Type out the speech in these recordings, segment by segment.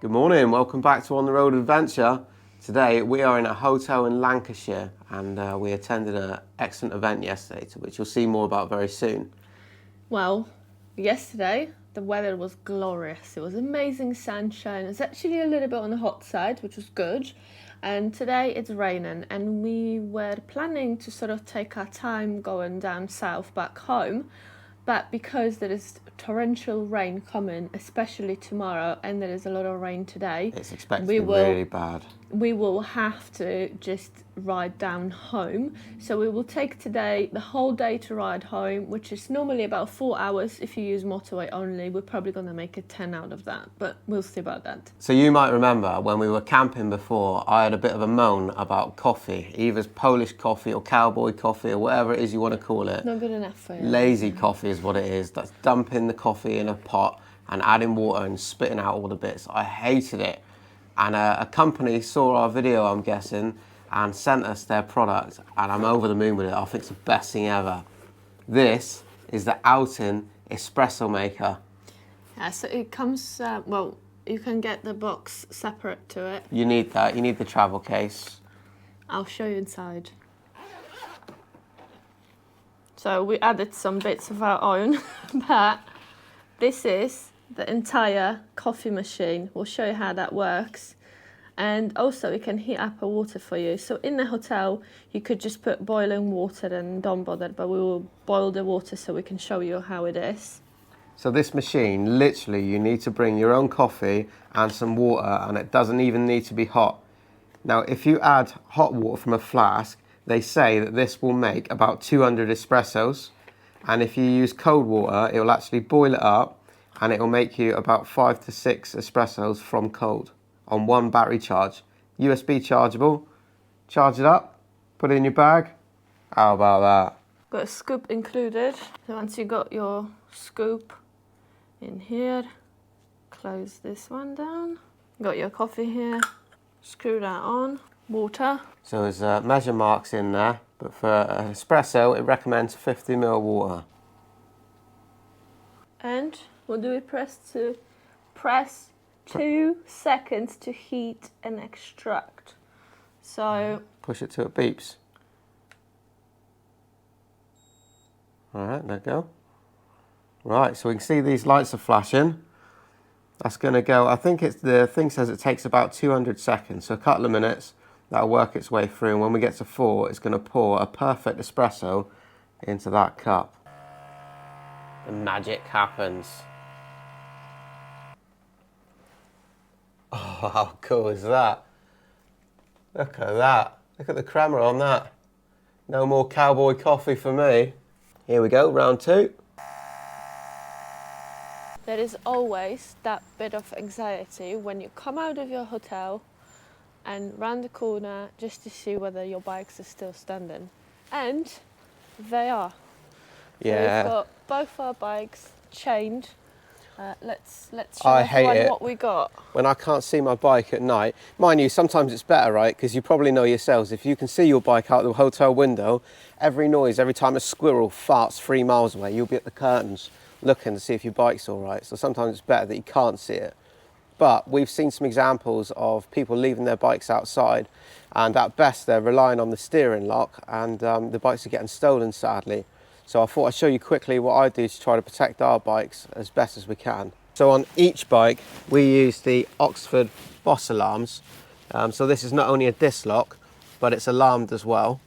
Good morning, welcome back to On the Road Adventure. Today we are in a hotel in Lancashire and we attended an excellent event yesterday, which you'll see more about very soon. Well, yesterday the weather was glorious. It was amazing sunshine. It's actually a little bit on the hot side, which was good. And today it's raining and we were planning to sort of take our time going down south back home. But because there is torrential rain coming, especially tomorrow, and there is a lot of rain today, It's expected to be really bad. We will have to just ride down home. So we will take today the whole day to ride home, which is normally about 4 hours. If you use motorway only, we're probably going to make it 10 out of that, but we'll see about that. So you might remember when we were camping before, I had a bit of a moan about coffee, either Polish coffee or cowboy coffee or whatever it is you want to call it. Not good enough for you. Lazy coffee is what it is. That's dumping the coffee in a pot and adding water and spitting out all the bits. I hated it. And a company saw our video, I'm guessing, and sent us their product, and I'm over the moon with it. I think it's the best thing ever. This is the Outin Espresso maker. Yeah, so it comes, well, you can get the box separate to it. You need that, you need the travel case. I'll show you inside. So we added some bits of our own, but this is the entire coffee machine. We'll show you how that works. And also it can heat up a water for you. So in the hotel, you could just put boiling water and don't bother, but we will boil the water so we can show you how it is. So this machine, literally, you need to bring your own coffee and some water, and it doesn't even need to be hot. Now, if you add hot water from a flask, they say that this will make about 200 espressos. And if you use cold water, it will actually boil it up, and it will make you about 5 to 6 espressos from cold on one battery charge. USB chargeable, charge it up, put it in your bag. How about that? Got a scoop included. So once you got your scoop in here, close this one down. Got your coffee here, screw that on, water. So there's measure marks in there, but for espresso, it recommends 50 ml water. And what do we press to? Press 2 seconds to heat and extract. So Push it till it beeps. All right, there you go. Right, so we can see these lights are flashing. That's going to go, I think it's, the thing says it takes about 200 seconds, so a couple of minutes, that'll work its way through, and when we get to 4, it's going to pour a perfect espresso into that cup. The magic happens. Oh, how cool is that? Look at that. Look at the crema on that. No more cowboy coffee for me. Here we go, round 2. there is always that bit of anxiety when you come out of your hotel and round the corner just to see whether your bikes are still standing. And they are. Yeah. So we've got both our bikes chained. Let's show everyone what we got. When I can't see my bike at night, mind you, sometimes it's better, right? Because you probably know yourselves, if you can see your bike out the hotel window, every noise, every time a squirrel farts 3 miles away, you'll be at the curtains looking to see if your bike's all right. So sometimes it's better that you can't see it. But we've seen some examples of people leaving their bikes outside, and at best they're relying on the steering lock, and the bikes are getting stolen, sadly. So I thought I'd show you quickly what I do to try to protect our bikes as best as we can. So on each bike, we use the Oxford Boss alarms. So this is not only a disc lock, but it's alarmed as well.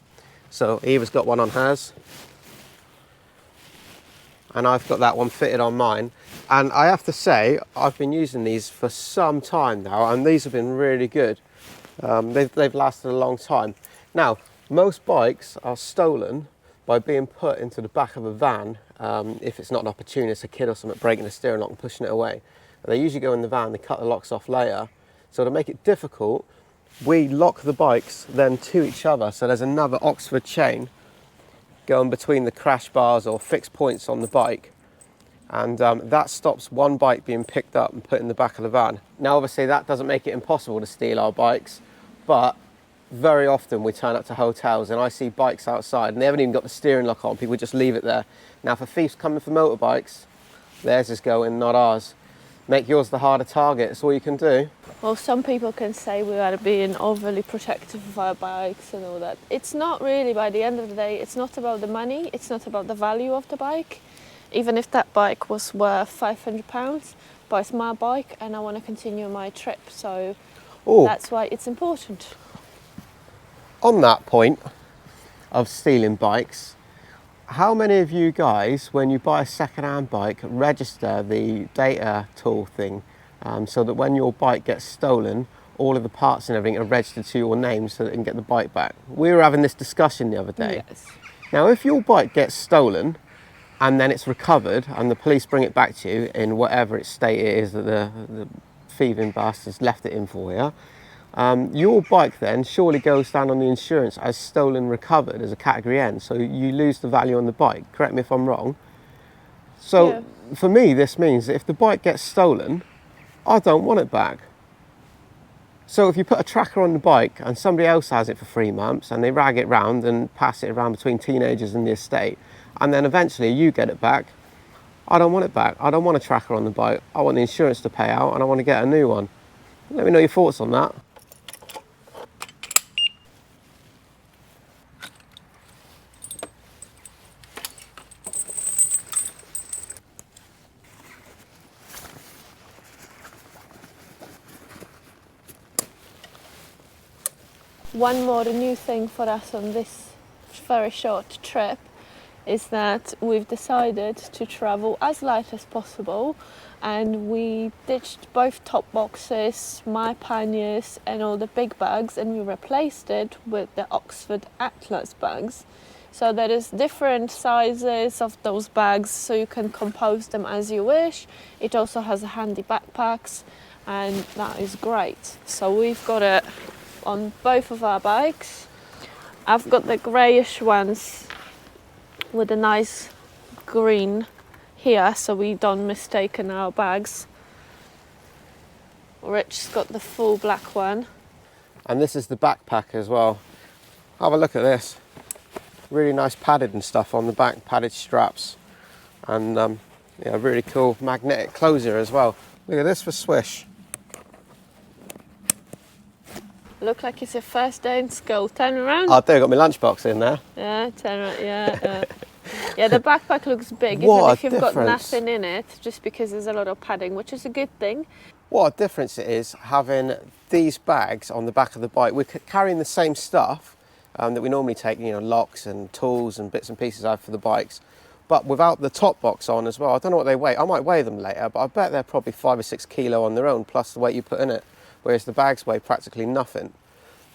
So Eva's got one on hers, and I've got that one fitted on mine. And I have to say, I've been using these for some time now, and these have been really good. They've lasted a long time. Now, most bikes are stolen by being put into the back of a van, if it's not an opportunist, a kid or something breaking the steering lock and pushing it away. They usually go in the van, they cut the locks off later. So to make it difficult, we lock the bikes then to each other. So there's another Oxford chain going between the crash bars or fixed points on the bike. And that stops one bike being picked up and put in the back of the van. Now obviously that doesn't make it impossible to steal our bikes, but very often we turn up to hotels and I see bikes outside and they haven't even got the steering lock on, people just leave it there. Now for thieves coming for motorbikes, theirs is going, not ours. make yours the harder target. It's all you can do. Well, some people can say we are being overly protective of our bikes and all that. It's not really. By the end of the day, it's not about the money, it's not about the value of the bike. Even if that bike was worth £500, but it's my bike and I want to continue my trip, so that's why it's important. On that point of stealing bikes, how many of you guys, when you buy a second-hand bike, register the data tool thing? So that when your bike gets stolen, all of the parts and everything are registered to your name so that you can get the bike back. We were having this discussion the other day. Yes. Now, if your bike gets stolen and then it's recovered and the police bring it back to you in whatever its state it is that the thieving bastards left it in for you, your bike then surely goes down on the insurance as stolen recovered as a category N, so you lose the value on the bike. Correct me if I'm wrong. So for me, this means that if the bike gets stolen, I don't want it back. So if you put a tracker on the bike and somebody else has it for 3 months and they rag it round and pass it around between teenagers in the estate, and then eventually you get it back, I don't want it back. I don't want a tracker on the bike. I want the insurance to pay out and I want to get a new one. Let me know your thoughts on that. One more new thing for us on this very short trip is that we've decided to travel as light as possible, and we ditched both top boxes, my panniers and all the big bags, and we replaced it with the Oxford Atlas bags. So there is different sizes of those bags, so you can compose them as you wish. It also has a handy backpacks, and that is great. So we've got it on both of our bikes. I've got the greyish ones with a nice green here, so we don't mistake in our bags. Rich's got the full black one. And this is the backpack as well. Have a look at this. Really nice padded and stuff on the back, padded straps. And yeah, really cool magnetic closure as well. Look at this for swish. Look like it's your first day in school. Turn around. Oh, there, got my lunchbox in there. Yeah, turn around. Yeah, yeah. The backpack looks big, even What if you've got nothing in it, just because there's a lot of padding, which is a good thing. What a difference it is having these bags on the back of the bike. We're carrying the same stuff that we normally take, you know, locks and tools and bits and pieces out for the bikes, but without the top box on as well. I don't know what they weigh. I might weigh them later, but I bet they're probably 5 or 6 kilo on their own, plus the weight you put in it. Whereas the bags weigh practically nothing.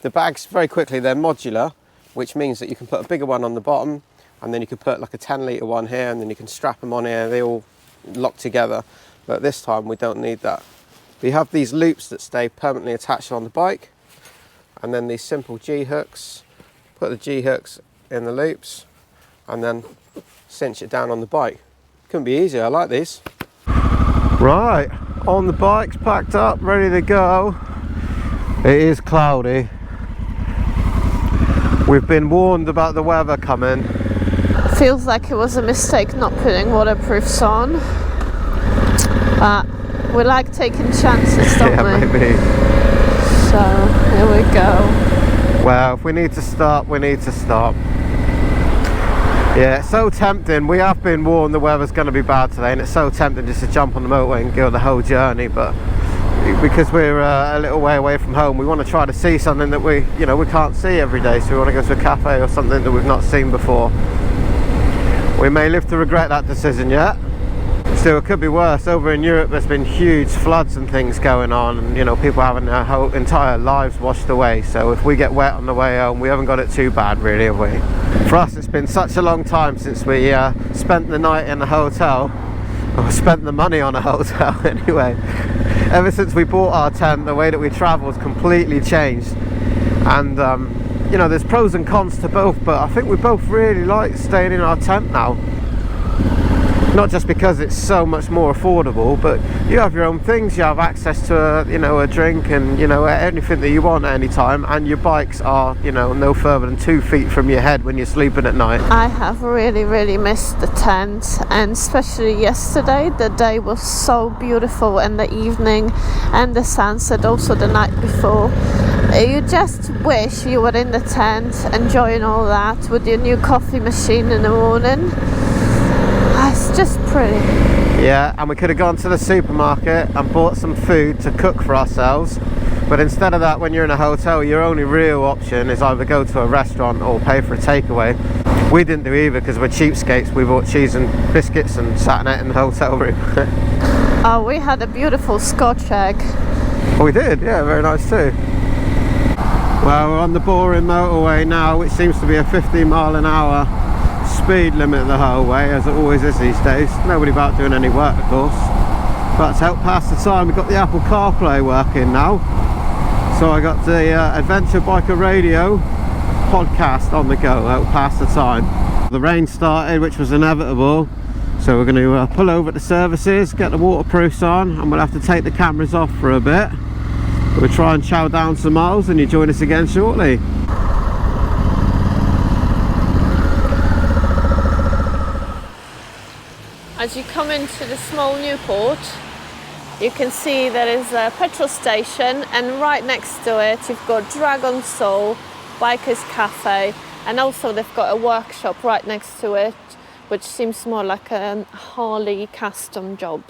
The bags, very quickly, they're modular, which means that you can put a bigger one on the bottom, and then you can put like a 10-litre one here, and then you can strap them on here. They all lock together. But this time we don't need that. We have these loops that stay permanently attached on the bike, and then these simple G-hooks. Put the G-hooks in the loops, and then cinch it down on the bike. Couldn't be easier. I like these. Right, on the bike's packed up, ready to go. It is cloudy. We've been warned about the weather coming. Feels like it was a mistake not putting waterproofs on. But we like taking chances, don't we? Yeah, maybe. So, here we go. Well, if we need to stop, we need to stop. Yeah, it's so tempting. We have been warned the weather's going to be bad today, and it's so tempting just to jump on the motorway and go the whole journey, but because we're a little way away from home, we want to try to see something that we can't see every day. So we want to go to a cafe or something that we've not seen before. We may live to regret that decision yet. Still, it could be worse. Over in Europe, there's been huge floods and things going on, and people having their whole entire lives washed away. So if we get wet on the way home, we haven't got it too bad, really, have we? For us, it's been such a long time since we spent the night in a hotel, or spent the money on a hotel anyway. Ever since we bought our tent, the way that we travel has completely changed. And there's pros and cons to both, but I think we both really like staying in our tent now. Not just because it's so much more affordable, but you have your own things. You have access to a drink and anything that you want at any time, and your bikes are no further than 2 feet from your head when you're sleeping at night. I have really missed the tent, and especially yesterday. The day was so beautiful, and the evening and the sunset also the night before. You just wish you were in the tent enjoying all that with your new coffee machine in the morning. It's just pretty. Yeah, and we could have gone to the supermarket and bought some food to cook for ourselves, but instead of that, when you're in a hotel, your only real option is either go to a restaurant or pay for a takeaway. We didn't do either because we're cheapskates. We bought cheese and biscuits and sat in it in the hotel room. Oh, we had a beautiful Scotch egg. Oh, we did, yeah, very nice too. Well, we're on the boring motorway now, which seems to be a 15 mile an hour speed limit the whole way, as it always is these days. Nobody about doing any work, of course, but to help pass the time, we've got the Apple CarPlay working now, so I got the Adventure Biker Radio podcast on the go. That'll pass the time. The rain started, which was inevitable, so we're going to pull over at the services, get the waterproofs on, and we'll have to take the cameras off for a bit. We'll try and chow down some miles, and you join us again shortly. As you come into the small Newport, you can see there is a petrol station, and right next to it you've got Dragon Soul Bikers Cafe, and also they've got a workshop right next to it, which seems more like a Harley custom job.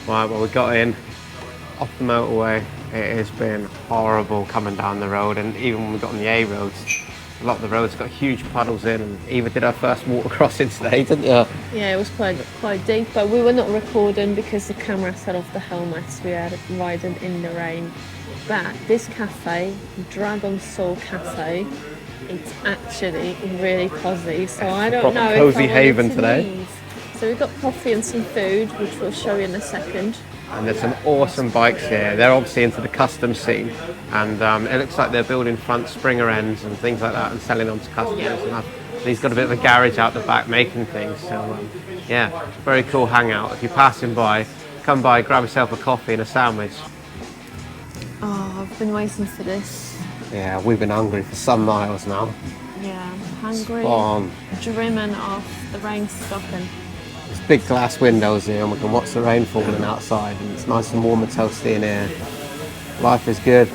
Right, well, we got in off the motorway. It has been horrible coming down the road, and even when we got on the A roads, a lot of the roads got huge puddles in, and Eva did our first water crossing today, didn't you? Yeah, it was quite deep, but we were not recording because the camera set off the helmets. We are riding in the rain. But this cafe, Dragon Soul Cafe, it's actually really cozy. So I don't know if I cozy haven today. Leave. So we've got coffee and some food, which we'll show you in a second. And there's some awesome bikes here. They're obviously into the custom scene, and it looks like they're building front springer ends and things like that and selling them to customers. Yeah. And he's got a bit of a garage out the back making things. So yeah, very cool hangout. If you're passing by, come by, grab yourself a coffee and a sandwich. Oh, I've been waiting for this. Yeah, we've been hungry for some miles now. Yeah, hungry, dreaming of the rain stopping. There's big glass windows here, and we can watch the rain falling outside, and it's nice and warm and toasty in here. Life is good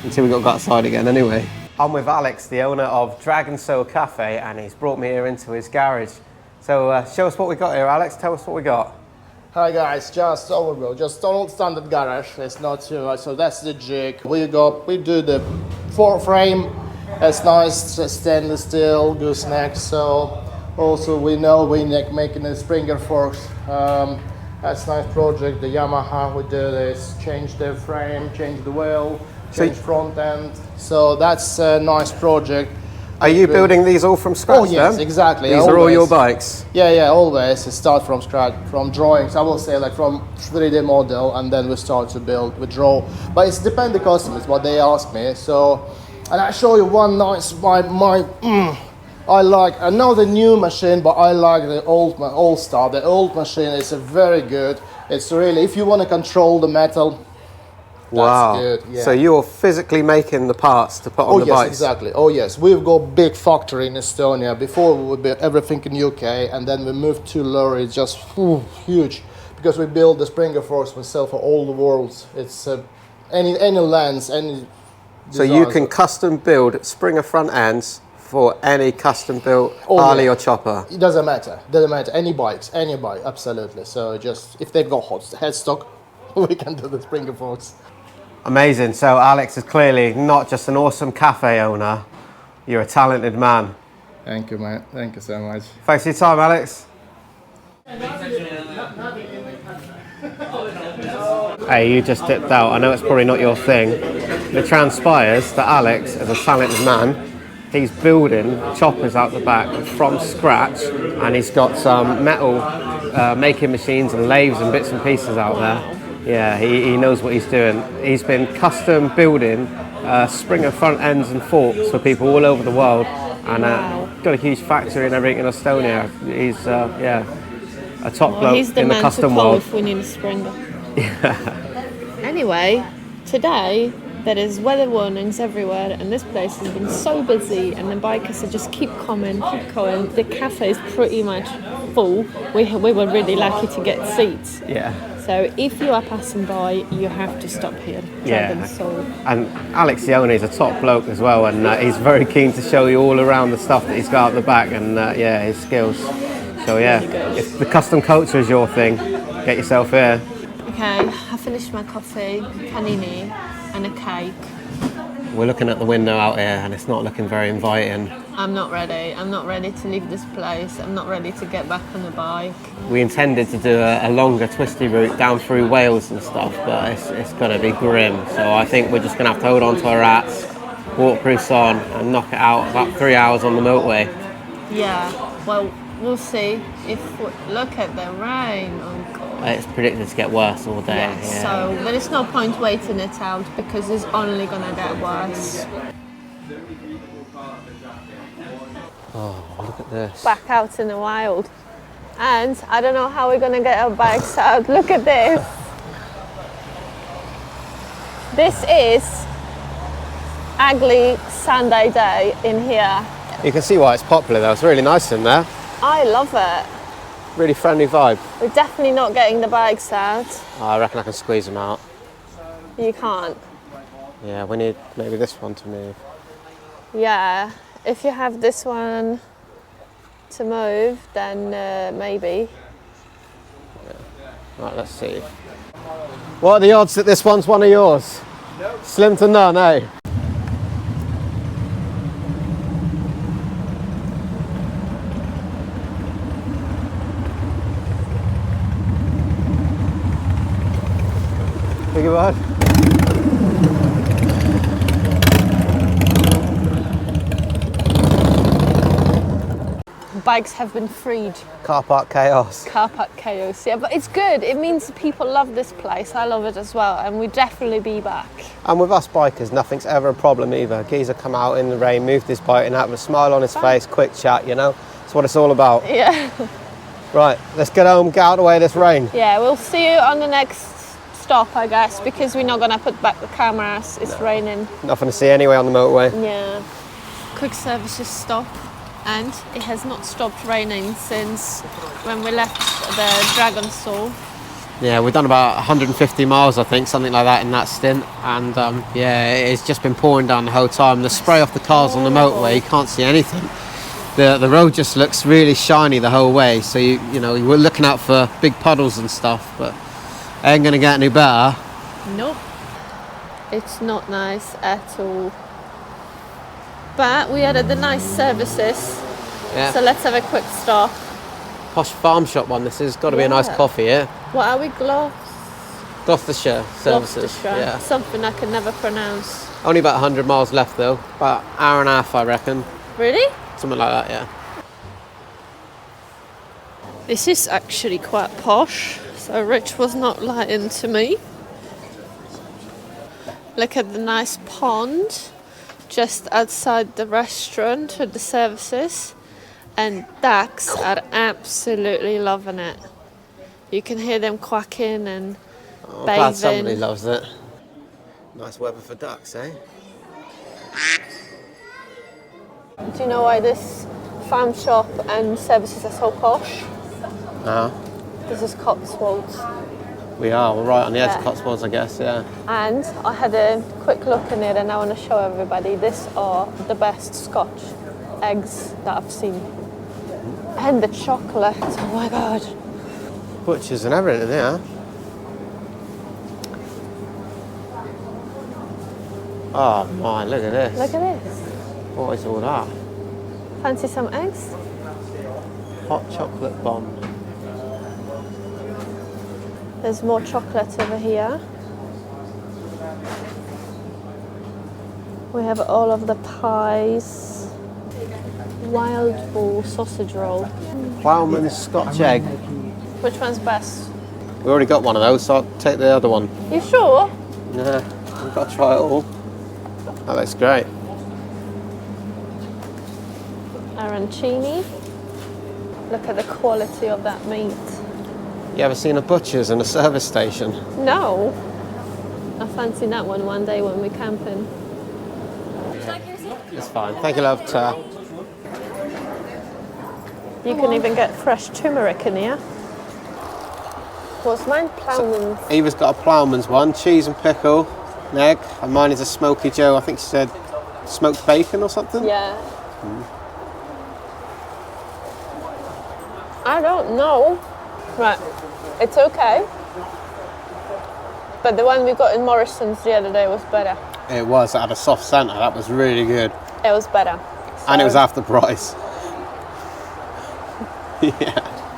until we got to go outside again anyway. I'm with Alex, the owner of Dragon Soul Cafe, and he's brought me here into his garage. So show us what we got here, Alex. Tell us what we got. Hi guys, just overview, just old standard garage. It's not too much. So that's the jig. We do the floor frame. It's nice stainless steel gooseneck. So also we know we making a Springer forks. That's a nice project. The Yamaha we do this, change the frame, change the wheel, change front end. So that's a nice project. Are you building these all from scratch? Oh yes, then? Exactly. These always. are all your bikes? Yeah, always. It start from scratch, from drawings. I will say like from 3D model, and then we start to build, we draw. But it's depend the customers, what they ask me. So, and I show you one nice, I like, I know the new machine, but I like the old stuff. The old machine is a very good. It's really, if you want to control the metal, wow. That's good, yeah. So you're physically making the parts to put on the bikes? Oh yes, exactly. Oh yes, we've got big factory in Estonia. Before we would build everything in UK, and then we moved to Lorry. It's just huge, because we build the Springer forks we sell for all the world. It's any lens, any So you can custom build Springer front ends for any custom built Oh, Harley yeah. or chopper. It doesn't matter. Doesn't matter. Any bikes, any bike, absolutely. So just if they've got headstock, we can do the Springer Forks. Amazing. So Alex is clearly not just an awesome cafe owner, you're a talented man. Thank you, man. Thank you so much. Thanks for your time, Alex. Hey, you just dipped out. I know it's probably not your thing. It transpires that Alex is a talented man. He's building choppers out the back from scratch, and he's got some metal making machines and lathes and bits and pieces out there. Yeah, he knows what he's doing. He's been custom building Springer front ends and forks for people all over the world, and got a huge factory and everything in Estonia. He's a top bloke He's the in the man custom to call world. if we need a Springer. Anyway, today there is weather warnings everywhere, and this place has been so busy, and the bikers are just keep coming. The cafe is pretty much full. We were really lucky to get seats. Yeah. So if you are passing by, you have to stop here. Dragon Soul. And Alex the owner is a top bloke as well, and he's very keen to show you all around the stuff that he's got at the back, and his skills. So yeah, if the custom culture is your thing, get yourself here. Okay, I finished my coffee, panini, and a cake. We're looking at the window out here, and it's not looking very inviting. I'm not ready. I'm not ready to leave this place. I'm not ready to get back on the bike. We intended to do a longer twisty route down through Wales and stuff, but it's going to be grim. So I think we're just going to have to hold on to our hats, waterproofs on, and knock it out about 3 hours on the motorway. Yeah, well, we'll see. Look at the rain. Oh God. It's predicted to get worse all day. Yeah, so there is no point waiting it out because it's only gonna get worse. Oh, look at this. Back out in the wild. And I don't know how we're gonna get our bikes out. Look at this. This is ugly Sunday day in here. You can see why it's popular though. It's really nice in there. I love it. Really friendly vibe. We're definitely not getting the bikes out. I reckon I can squeeze them out. You can't. Yeah, we need maybe this one to move. Yeah, if you have this one to move, then maybe. Right, let's see. What are the odds that this one's one of yours? Nope. Slim to none, eh? Think about it. Bikes have been freed. Car park chaos. Car park chaos, yeah, but it's good. It means people love this place. I love it as well, and we'll definitely be back. And with us bikers, nothing's ever a problem either. Geezer come out in the rain, moved his bike and had a smile on his face, quick chat, you know? That's what it's all about. Yeah. Right, let's get home, get out of the way of this rain. Yeah, we'll see you on the next stop, I guess, because we're not gonna put back the cameras. It's raining. Nothing to see anyway on the motorway. Yeah. Quick services stop, and it has not stopped raining since when we left the Dragon Soul. Yeah, we've done about 150 miles, I think, something like that in that stint. And it's just been pouring down the whole time. The spray off the cars on the motorway, you can't see anything. The road just looks really shiny the whole way. So, you know, we're looking out for big puddles and stuff, but it ain't going to get any better. Nope. It's not nice at all. But we added the nice services. Yeah. So let's have a quick stop. Posh farm shop one, this has got to be a nice coffee, yeah? What are we, Gloucestershire services. Gloucestershire. Yeah. Something I can never pronounce. Only about 100 miles left though. About an hour and a half, I reckon. Really? Something like that, yeah. This is actually quite posh, so Rich was not lying to me. Look at the nice pond just outside the restaurant with the services, and ducks are absolutely loving it. You can hear them quacking and I'm bathing. glad somebody loves it. Nice weather for ducks, eh? Do you know why this farm shop and services are so posh? No. This is Cotswolds. We're right on the edge of Yeah. Cotswolds, I guess, yeah. And I had a quick look in it, and I want to show everybody, these are the best Scotch eggs that I've seen. And the chocolate, oh my god. Butchers and everything there. Oh my, look at this. Look at this. What is all that? Fancy some eggs? Hot chocolate bomb. There's more chocolate over here. We have all of the pies. Wild boar sausage roll. Ploughman's Scotch egg. Which one's best? We already got one of those, so I'll take the other one. You sure? Yeah, we've got to try it all. That looks great. Arancini. Look at the quality of that meat. You ever seen a butcher's in a service station? No. I fancy that one day when we're camping. It's fine. Thank you, love. Ta. You can even get fresh turmeric in here. What's mine? Ploughman's. Eva's got a ploughman's one, cheese and pickle, an egg, and mine is a smoky Joe. I think she said smoked bacon or something. Yeah. I don't know. Right, it's okay. But the one we got in Morrison's the other day was better. It was. It had a soft centre. That was really good. It was better. And it was half the price. Yeah.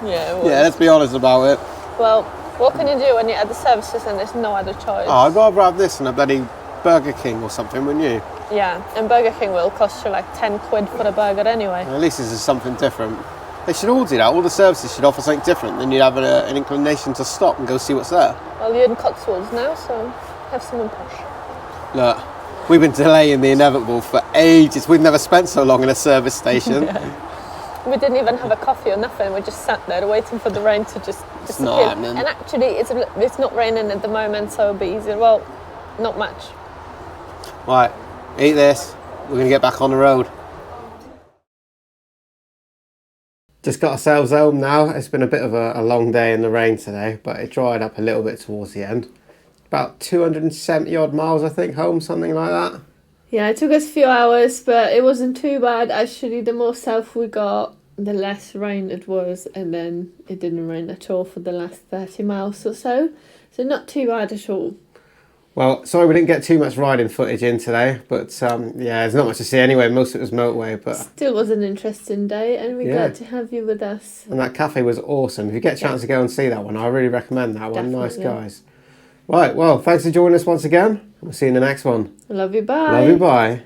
Yeah, it was. Yeah, let's be honest about it. Well, what can you do when you're at the services and there's no other choice? Oh, I'd rather have this than a bloody Burger King or something, wouldn't you? Yeah, and Burger King will cost you like 10 quid for the burger anyway. At least this is something different. They should all do that. All the services should offer something different. Then you'd have an inclination to stop and go see what's there. Well, you're in Cotswolds now, so have some push. Look, we've been delaying the inevitable for ages. We've never spent so long in a service station. We didn't even have a coffee or nothing. We just sat there waiting for the rain to just disappear. not happening. And actually, it's not raining at the moment, so it'll be easier. Well, not much. Right, eat this. We're going to get back on the road. Just got ourselves home now. It's been a bit of a long day in the rain today, but it dried up a little bit towards the end. About 270 odd miles, I think, home, something like that. Yeah, it took us a few hours, but it wasn't too bad. Actually, the more south we got, the less rain it was, and then it didn't rain at all for the last 30 miles or so. So not too bad at all. Well, sorry we didn't get too much riding footage in today, but yeah, there's not much to see anyway. Most of it was motorway, but Still was an interesting day, and we're glad to have you with us. and that cafe was awesome. If you get a chance to go and see that one, I really recommend that one. Nice Definitely. guys. Right, well, thanks for joining us once again. We'll see you in the next one. Love you, bye. Love you, bye.